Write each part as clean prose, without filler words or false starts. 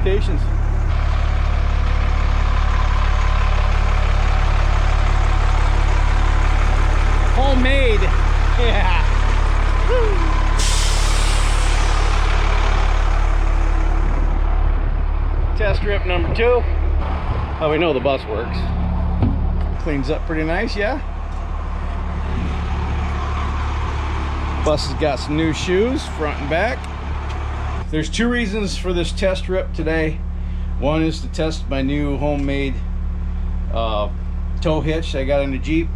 expectations. Homemade. Yeah. Woo. Test trip number 2. Oh, we know the bus works. Cleans up pretty nice, yeah. Bus has got some new shoes, front and back. There's 2 reasons for this test trip today. One is to test my new homemade tow hitch I got in the Jeep.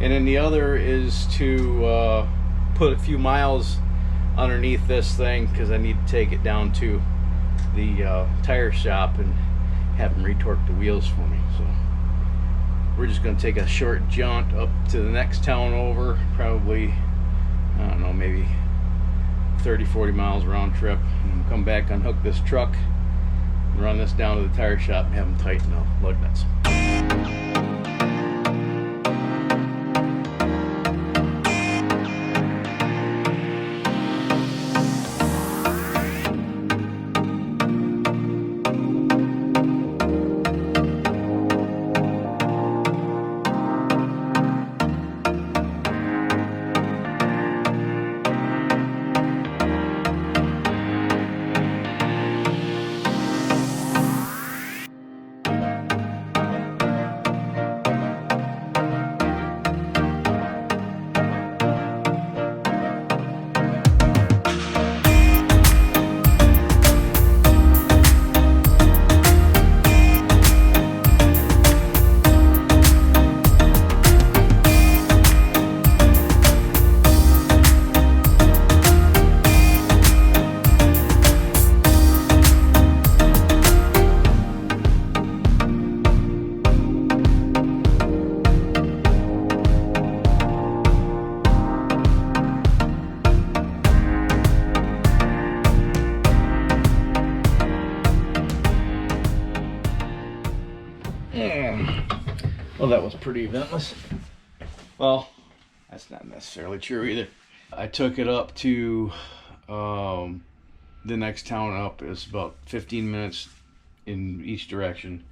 And then the other is to put a few miles underneath this thing because I need to take it down to the tire shop and have them retorque the wheels for me. So we're just going to take a short jaunt up to the next town over, probably, I don't know, maybe 30-40 miles round trip, and come back, unhook this truck, and run this down to the tire shop and have them tighten the lug nuts. Well, that was pretty eventless. Well, that's not necessarily true either. I took it up to the next town up. It was about 15 minutes in each direction,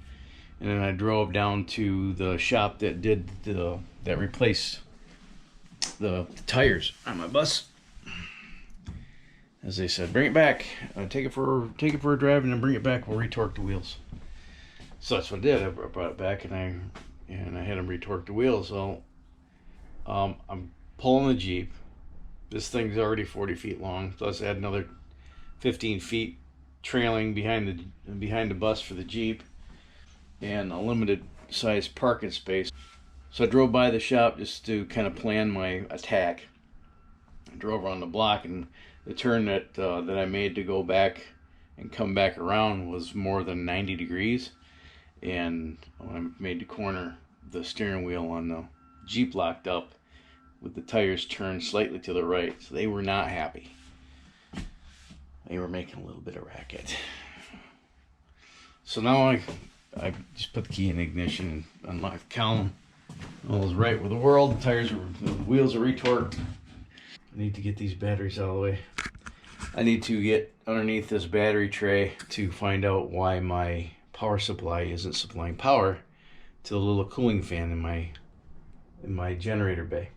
and then I drove down to the shop that did that replaced the tires on my bus. As they said, bring it back, take it for a drive, and then bring it back. We'll retorque the wheels. So that's what I did. I brought it back, and I had them retorque the wheels. So I'm pulling the Jeep. This thing's already 40 feet long. Plus, I had another 15 feet trailing behind the bus for the Jeep, and a limited size parking space. So I drove by the shop just to kind of plan my attack. I drove around the block, and the turn that I made to go back and come back around was more than 90 degrees. And when I made the corner, the steering wheel on the Jeep locked up with the tires turned slightly to the right. So they were not happy. They were making a little bit of racket. So now I just put the key in ignition and unlocked the column. All is right with the world. The wheels are retorqued. I need to get these batteries out of the way. I need to get underneath this battery tray to find out why my power supply isn't supplying power to the little cooling fan in my generator bay.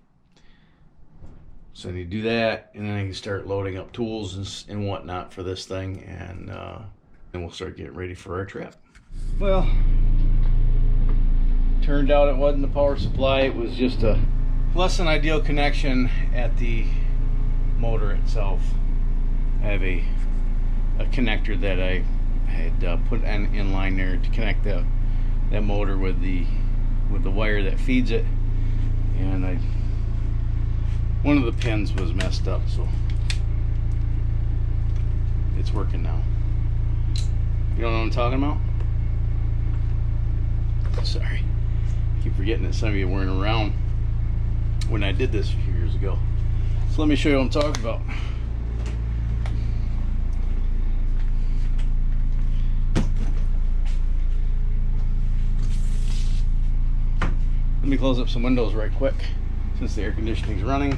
So I need to do that, and then I can start loading up tools and whatnot for this thing, and we'll start getting ready for our trip. Well, turned out it wasn't the power supply. It was just a less than ideal connection at the motor itself. I have a connector that I had put in line there to connect that motor with the wire that feeds it, and one of the pins was messed up, so it's working now. You don't know what I'm talking about? Sorry, I keep forgetting that some of you weren't around when I did this a few years ago. So let me show you what I'm talking about. Let me close up some windows right quick since the air conditioning is running.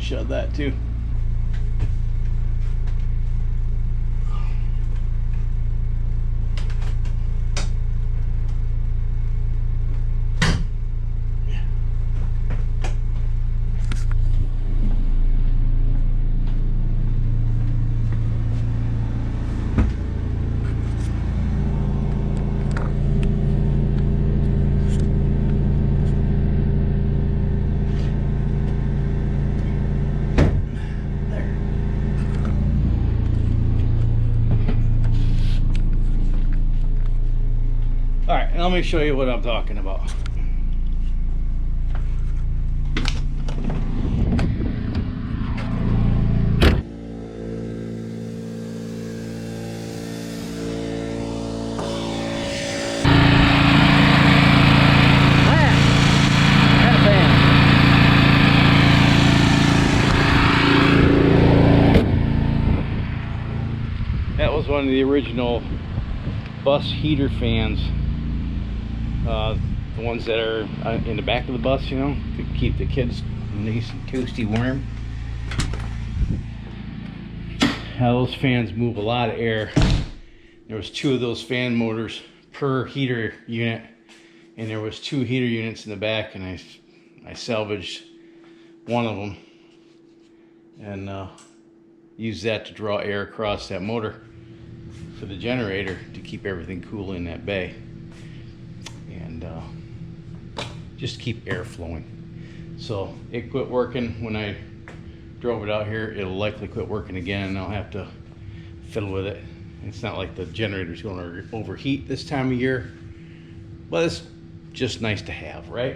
shut that too. All right, let me show you what I'm talking about. That was one of the original bus heater fans. The ones that are in the back of the bus, you know, to keep the kids nice and toasty warm. Now those fans move a lot of air. There was 2 of those fan motors per heater unit, and there was 2 heater units in the back, and I salvaged one of them and used that to draw air across that motor for the generator to keep everything cool in that bay. And just keep air flowing. So it quit working when I drove it out here. It'll likely quit working again, and I'll have to fiddle with it. It's not like the generator's going to overheat this time of year, but it's just nice to have, right?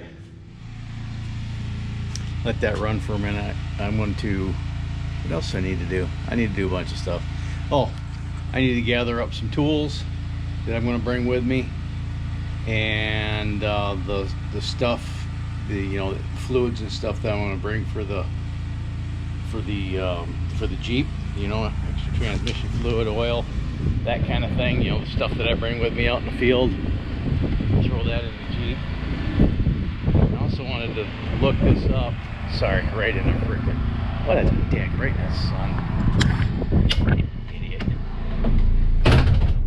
Let that run for a minute. I'm going to, what else do I need to do? I need to do a bunch of stuff. Oh, I need to gather up some tools that I'm going to bring with me, and the stuff, you know, fluids and stuff that I want to bring for the Jeep, you know, extra transmission fluid, oil, that kind of thing, you know, the stuff that I bring with me out in the field. Throw that in the Jeep. I also wanted to look this up. Sorry, right in the freaking, what a dick, right in the sun. Idiot.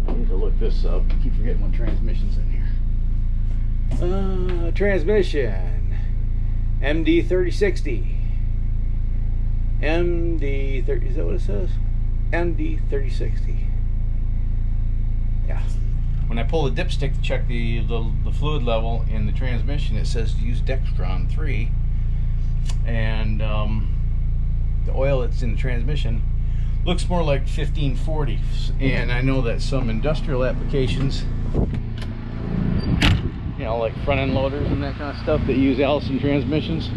I need to look this up. I keep forgetting what transmission's in here. Transmission MD3060. MD30, is that what it says? MD3060. Yeah. When I pull the dipstick to check the fluid level in the transmission, it says to use Dextron 3, and the oil that's in the transmission looks more like 1540. And I know that some industrial applications, you know, like front end loaders and that kind of stuff that use Allison transmissions,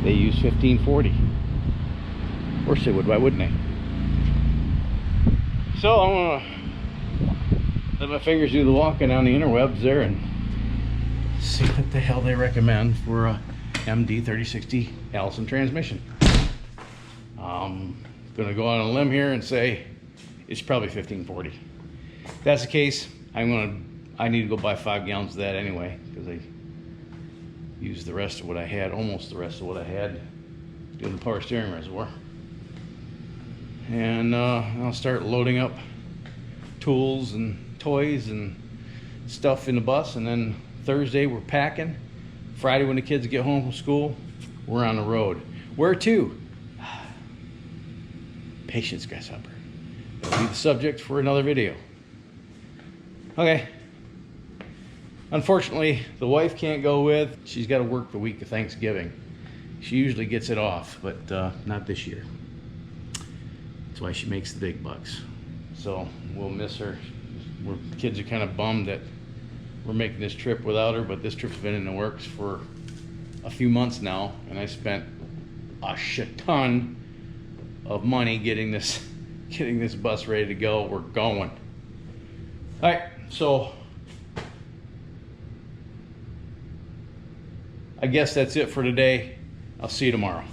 they use 1540. Of course they would, why wouldn't they? So I'm gonna let my fingers do the walking on the interwebs there and see what the hell they recommend for a MD3060 Allison transmission. I'm gonna go on a limb here and say it's probably 1540. If that's the case, I need to go buy 5 gallons of that anyway, because I used the rest of what I had, almost the rest of what I had doing the power steering reservoir. And I'll start loading up tools and toys and stuff in the bus, and then Thursday we're packing. Friday when the kids get home from school, we're on the road. Where to? Patience, grasshopper. That'll be the subject for another video. Okay. Unfortunately, the wife can't go with. She's got to work the week of Thanksgiving. She usually gets it off, but not this year. That's why she makes the big bucks. So we'll miss her. The kids are kind of bummed that we're making this trip without her, but this trip's been in the works for a few months now, and I spent a shit ton of money getting this bus ready to go. We're going. All right, so I guess that's it for today. I'll see you tomorrow.